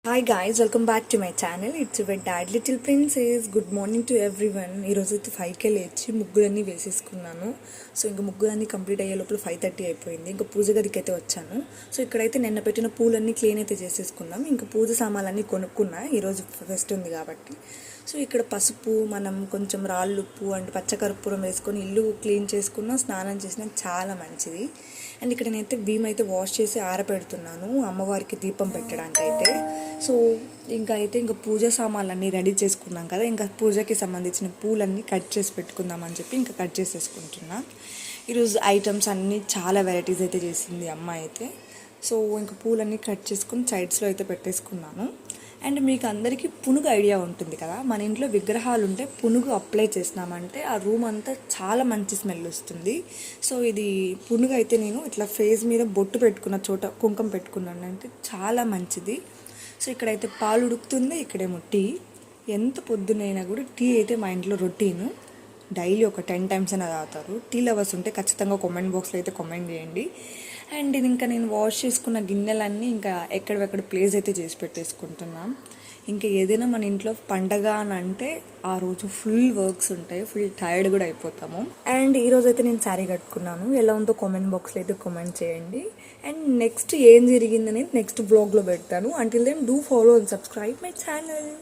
Hi guys, welcome back to my channel. It's your dad Little Princess. Good morning to everyone. ఈరోజు అయితే 5కే లేచి ముగ్గులన్నీ వేసేసుకున్నాను. So ఇంకా ముగ్గులన్నీ complete అయ్యే లోపల 5:30 అయిపోయింది. ఇంకా పూజ గదికి అయితే వచ్చాను. సో ఇక్కడైతే నిన్న పెట్టిన పూలన్నీ క్లీన్ అయితే చేసేసుకున్నాం. ఇంకా పూజ సామాన్లన్నీ కొనుక్కున్నా ఈరోజు ఫెస్ట్ ఉంది కాబట్టి. సో ఇక్కడ పసుపు, మనం కొంచెం రాళ్ళుప్పు అండ్ పచ్చకర్పూరం వేసుకొని ఇల్లు క్లీన్ చేసుకున్నా, స్నానం చేసినా చాలా మంచిది. అండ్ ఇక్కడ నేనైతే బియ్యం అయితే వాష్ చేసి ఆరపెడుతున్నాను అమ్మవారికి దీపం పెట్టడానికి అయితే. సో ఇంకా పూజ సామాన్లన్నీ రెడీ చేసుకున్నాం కదా, ఇంకా పూజకి సంబంధించిన పూలన్నీ కట్ చేసి పెట్టుకుందామని చెప్పి ఇంకా కట్ చేసేసుకుంటున్నా. ఈరోజు ఐటమ్స్ అన్నీ చాలా వెరైటీస్ అయితే చేసింది అమ్మ అయితే. సో ఇంకా పూలన్నీ కట్ చేసుకుని సైడ్స్లో అయితే పెట్టేసుకున్నాను. అండ్ మీకు అందరికీ పునుగు ఐడియా ఉంటుంది కదా, మన ఇంట్లో విగ్రహాలు ఉంటే పునుగు అప్లై చేసినామంటే ఆ రూమ్ అంతా చాలా మంచి స్మెల్ వస్తుంది. సో ఇది పునుగు అయితే నేను ఇట్లా ఫేస్ మీద బొట్టు పెట్టుకున్న చోట కుంకుమ పెట్టుకున్నాను అంటే చాలా మంచిది. సో ఇక్కడైతే పాలు ఉడుకుతుంది, ఇక్కడేమో టీ. ఎంత పొద్దునైనా కూడా టీ అయితే మా ఇంట్లో రొటీను, డైలీ ఒక 10 times అయినా తాగుతారు. టీ లవర్స్ ఉంటే ఖచ్చితంగా కామెంట్ బాక్స్లో అయితే కామెంట్ చేయండి. అండ్ ఇది ఇంకా నేను వాష్ చేసుకున్న గిన్నెలన్నీ ఇంకా ఎక్కడెక్కడ ప్లేస్ అయితే చేసి పెట్టేసుకుంటున్నాం. ఇంకా ఏదైనా మన ఇంట్లో పండగ అని అంటే ఆ రోజు ఫుల్ వర్క్స్ ఉంటాయి, ఫుల్ టైర్డ్ కూడా అయిపోతాము. అండ్ ఈరోజు అయితే నేను శారీ కట్టుకున్నాను, ఎలా ఉందో కామెంట్ బాక్స్లో అయితే కామెంట్ చేయండి. అండ్ నెక్స్ట్ ఏం జరిగిందని నెక్స్ట్ బ్లాగ్లో పెడతాను. Until then do follow and subscribe my channel.